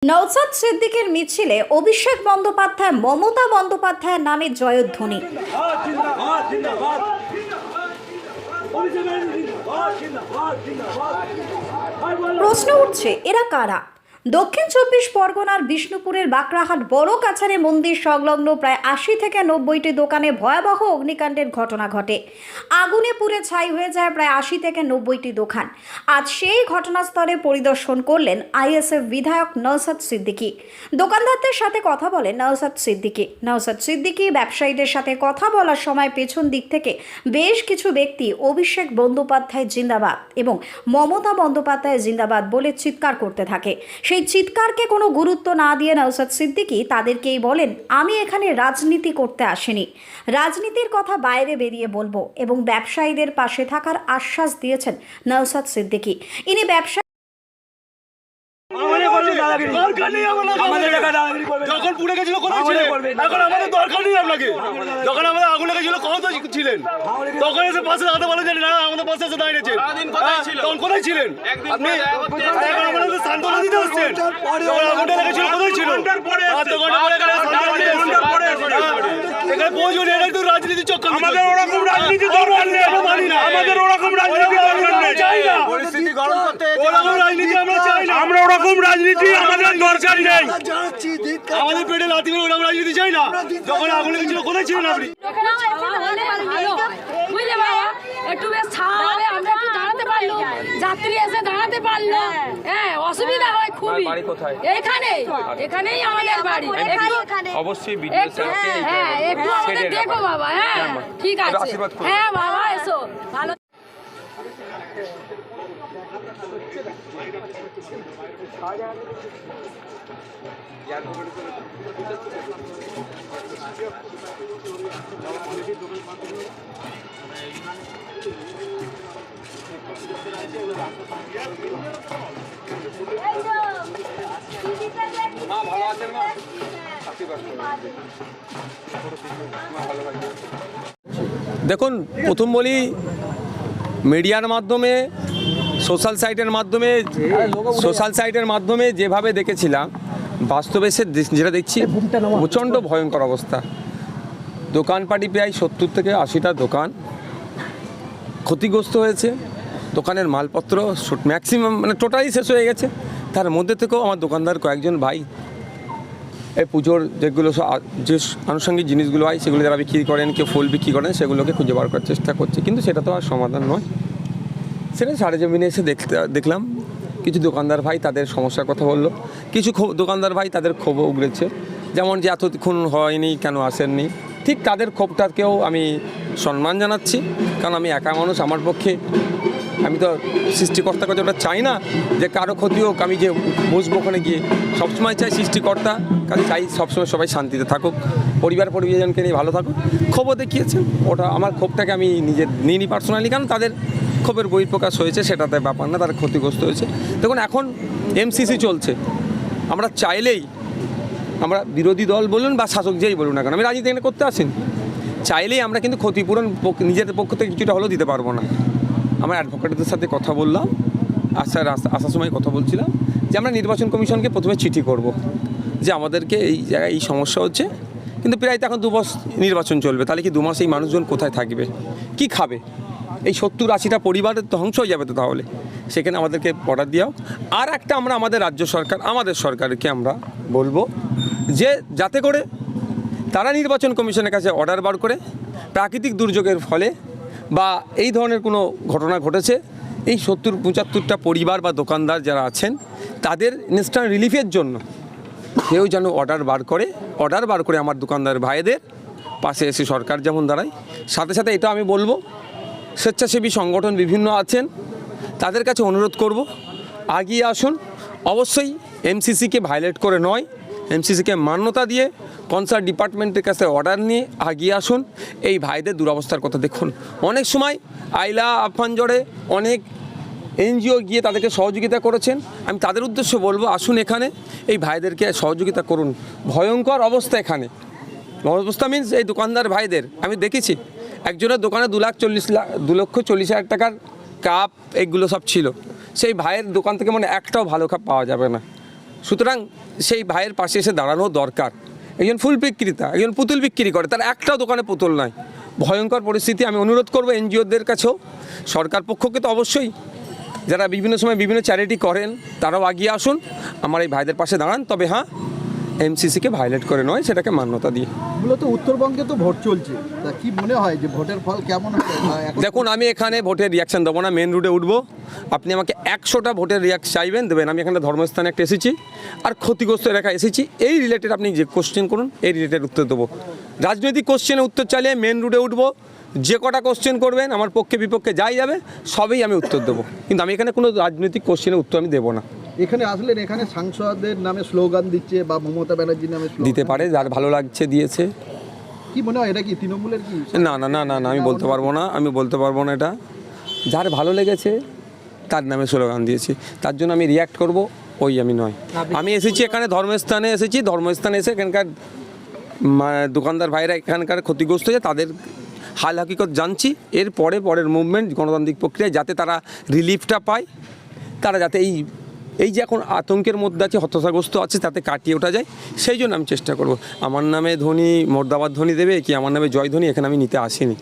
নওশাদ সিদ্দিকের মিছিলে অভিষেক বন্দ্যোপাধ্যায় মমতা বন্দ্যোপাধ্যায়ের নামে জয়ধ্বনি। প্রশ্ন উঠছে, এরা কারা? দক্ষিণ 24 পরগনার বিষ্ণুপুরের বাকরাহাট বড় কাছারি মন্দির সংলগ্ন প্রায় 80 থেকে 90টি দোকানে ভয়াবহ অগ্নিকাণ্ডের ঘটনা ঘটে। আগুনে পুড়ে ছাই হয়ে যায় প্রায় 80 থেকে 90টি দোকান। আজ সেই ঘটনাস্থলে পরিদর্শন করলেন আইএসএফ বিধায়ক নওশাদ সিদ্দিকী। দোকানদারদের সাথে কথা বলেন নওশাদ সিদ্দিকী ব্যবসায়ীদের সাথে কথা বলার সময় পেছন দিক থেকে বেশ কিছু ব্যক্তি অভিষেক বন্দ্যোপাধ্যায় জিন্দাবাদ এবং মমতা বন্দ্যোপাধ্যায় জিন্দাবাদ বলে চিৎকার করতে থাকে। সেই চিৎকারকে কোনো গুরুত্ব না দিয়ে নওশাদ সিদ্দিকী তাদেরকেই বলেন, আমি এখানে রাজনীতি করতে আসিনি, রাজনীতির কথা বাইরে বেরিয়ে বলবো এবং ব্যবসায়ীদের পাশে থাকার আশ্বাস দিয়েছেন নওশাদ সিদ্দিকী। ইনি ব্যবসা যখন পুড়ে গেছিল কোথায় ছিলেন? এখন আমাদের দরকার নেই আপনাকে। যখন আমাদের আগুন লেগেছিল কত ছিলেন? তখন এসে পাশে দাঁড়াতে বলেন যে না আমাদের পাশে এসে দাঁড়িয়েছেন। তখন কোথায় ছিলেন আপনি? এখন আমাদের সান্ত্বনা দিতে আসছেন। যখন আগুনটা লেগেছিল কোথায় ছিল? এখানে প্রয়োজন এটাই তো রাজনীতি চক্কর। আমাদের ওরকম রাজনীতি দরকার নেই, মানি না। আমাদের ওরকম রাজনীতি দরকার নেই, চাই না। পরিস্থিতি গরম করতে ওরকম রাজনীতি আমরা চাই না। আমরা ওরকম রাজনীতি আমাদের দরকার নেই। আমাদের পেটে লাথি মেরে ওরকম রাজনীতি চাই না। যখন আগুন লেগেছিল কোথায় ছিলেন আপনি? একটু বেশ ছাড়ে আমরা একটু দাঁড়াতে পারলো, যাত্রী এসে দাঁড়াতে পারলো। হ্যাঁ, অসুবিধা হয় খুবই। এখানেই আমাদের বাড়ি। অবশ্যই হ্যাঁ, একটু আমাদের দেখো বাবা। হ্যাঁ ঠিক আছে, হ্যাঁ বাবা এসো ভালো। দেখুন, প্রথম বলি, মিডিয়ার মাধ্যমে সোশ্যাল সাইটের মাধ্যমে যেভাবে দেখেছিলাম, বাস্তবে সে যেটা দেখছি প্রচণ্ড ভয়ঙ্কর অবস্থা। দোকানপাটি প্রায় 70 থেকে 80টা দোকান ক্ষতিগ্রস্ত হয়েছে। দোকানের মালপত্র ম্যাক্সিমাম টোটালি শেষ হয়ে গেছে। তার মধ্যে থেকেও আমার দোকানদার কয়েকজন ভাই এই পুজোর যেগুলো যে আনুষঙ্গিক জিনিসগুলো হয় সেগুলো যারা বিক্রি করেন, কেউ ফুল বিক্রি করেন, সেগুলোকে খুঁজে বার করার চেষ্টা করছে, কিন্তু সেটা তো আর সমাধান নয়। সেটা সারেজমিনে এসে দেখলাম কিছু দোকানদার ভাই তাদের সমস্যার কথা বললো, কিছু দোকানদার ভাই তাদের ক্ষোভও উগড়েছে, যেমন যে এতক্ষণ হয়নি, কেন আসেননি। ঠিক তাদের ক্ষোভটাকেও আমি সম্মান জানাচ্ছি, কারণ আমি একা মানুষ। আমার পক্ষে আমি তো সৃষ্টিকর্তার কাছে ওটা চাই না যে কারো ক্ষতি হোক, আমি যে বসবো ওখানে গিয়ে। সবসময় চাই সৃষ্টিকর্তা কাছে চাই সবসময় সবাই শান্তিতে থাকুক, পরিবারজনকে নিয়ে ভালো থাকুক। ক্ষোভও দেখিয়েছেন, ওটা আমার ক্ষোভটাকে আমি নিইনি পার্সোনালি, কারণ তাদের ক্ষোভের বহিঃপ্রকাশ হয়েছে, সেটাতে ব্যাপার না, তারা ক্ষতিগ্রস্ত হয়েছে। দেখুন, এখন এমসিসি চলছে, আমরা চাইলেই, আমরা বিরোধী দল বলুন বা শাসক যেই বলুন না কেন, আমি রাজনীতি এখানে করতে আসেন, চাইলেই আমরা কিন্তু ক্ষতিপূরণ নিজেদের পক্ষ থেকে কিছুটা হলেও দিতে পারবো না। আমরা অ্যাডভোকেটদের সাথে কথা বললাম, আসার সময় কথা বলছিলাম যে আমরা নির্বাচন কমিশনকে প্রথমে চিঠি করব যে আমাদেরকে এই জায়গায় এই সমস্যা হচ্ছে, কিন্তু প্রায় তো এখন 2 মাস নির্বাচন চলবে, তাহলে কি 2 মাস এই মানুষজন কোথায় থাকবে, কি খাবে? এই 70-80টা পরিবারের ধ্বংস হয়ে যাবে তো। তাহলে সেখানে আমাদেরকে অর্ডার দেওয়া। আর একটা আমরা আমাদের রাজ্য সরকার, আমাদের সরকারকে আমরা বলবো যে যাতে করে তারা নির্বাচন কমিশনের কাছে অর্ডার বার করে প্রাকৃতিক দুর্যোগের ফলে বা এই ধরনের কোনো ঘটনা ঘটেছে, এই 70-75টা পরিবার বা দোকানদার যারা আছেন তাদের ইনস্ট্যান্ট রিলিফের জন্য কেউ যেন অর্ডার বার করে আমার দোকানদার ভাইদের পাশে এসে সরকার যেমন দাঁড়ায়। সাথে সাথে এটা আমি বলবো, স্বেচ্ছাসেবী সংগঠন বিভিন্ন আছেন, তাদের কাছে অনুরোধ করব, আগিয়ে আসুন। অবশ্যই এমসিসিকে ভায়োলেট করে নয়, এমসিসিকে মান্যতা দিয়ে কনসার্ন ডিপার্টমেন্টের কাছে অর্ডার নিয়ে আগিয়ে আসুন। এই ভাইদের দুরবস্থার কথা দেখুন। অনেক সময় আইলা আফানজড়ে অনেক এনজিও গিয়ে তাদেরকে সহযোগিতা করেছেন। আমি তাদের উদ্দেশ্যে বলবো, আসুন এখানে এই ভাইদেরকে সহযোগিতা করুন। ভয়ঙ্কর অবস্থা এখানে, অবস্থা মিনস এই দোকানদার ভাইদের আমি দেখেছি, একজনের দোকানে 2,40,000 টাকার কাপ এগুলো সব ছিল। সেই ভাইয়ের দোকান থেকে একটাও ভালো কাপ পাওয়া যাবে না। সুতরাং সেই ভাইয়ের পাশে এসে দাঁড়ানো দরকার। একজন ফুল বিক্রেতা, একজন পুতুল বিক্রি করে, তার একটাও দোকানে পুতুল নয়। ভয়ঙ্কর পরিস্থিতি। আমি অনুরোধ করবো এনজিওদের কাছেও, সরকার পক্ষকে তো অবশ্যই, যারা বিভিন্ন সময় বিভিন্ন চ্যারিটি করেন তারাও এগিয়ে আসুন, আমার এই ভাইদের পাশে দাঁড়ান। তবে হ্যাঁ, এমসিসিকে ভায়োলেট করে নয়, সেটাকে মান্যতা দিয়ে। মূলত উত্তরবঙ্গে তো ভোট চলছে, তা কি মনে হয় যে ভোটের ফল কেমন হবে? দেখুন, আমি এখানে ভোটের রিয়াকশান দেবো না, মেন রুটে উঠবো। আপনি আমাকে 100টা ভোটের চাইবেন, দেবেন। আমি এখানে ধর্মস্থানে একটা এসেছি আর ক্ষতিগ্রস্ত এলাকায় এসেছি, এই রিলেটেড আপনি যে কোশ্চেন করুন এই রিলেটেড উত্তর দেবো। রাজনৈতিক কোশ্চেনে উত্তর চাইলে মেন রুটে উঠবো, যে কটা কোশ্চেন করবেন আমার পক্ষে বিপক্ষে যাই যাবে সবই আমি উত্তর দেবো, কিন্তু আমি এখানে কোনো রাজনৈতিক কোশ্চেনের উত্তর আমি দেবো না। এখানে আসলেন, এখানে সাংসদের নামে স্লোগান দিচ্ছে বা মমতা ব্যানার্জির নামে স্লোগান দিতে পারে, যার ভালো লাগছে দিয়েছে। কি মনে হয় এটা কি তৃণমূলের কি? না না না না না, আমি বলতে পারবো না, আমি বলতে পারবো না। এটা যার ভালো লেগেছে তার নামে স্লোগান দিয়েছি, তার জন্য আমি রিয়্যাক্ট করব ওই আমি নয়। আমি এসেছি এখানে ধর্মস্থানে এসেছি, ধর্মস্থানে এসে এখানকার দোকানদার ভাইরা এখানকার ক্ষতিগ্রস্ত হয়েছে তাদের হাল হাকিকত জানছি। এর পরের মুভমেন্ট গণতান্ত্রিক প্রক্রিয়ায় যাতে তারা রিলিফটা পায়, তারা যাতে এই যে এখন আতঙ্কের মধ্যে আছে, হতাশাগ্রস্ত আছে, তাতে কাটিয়ে ওঠা যায়, সেই জন্য আমি চেষ্টা করব। আমার নামে ধ্বনি মোর্দাবাদ ধ্বনি দেবে কি আমার নামে জয় ধ্বনি এখানে আমি নিতে আসিনি।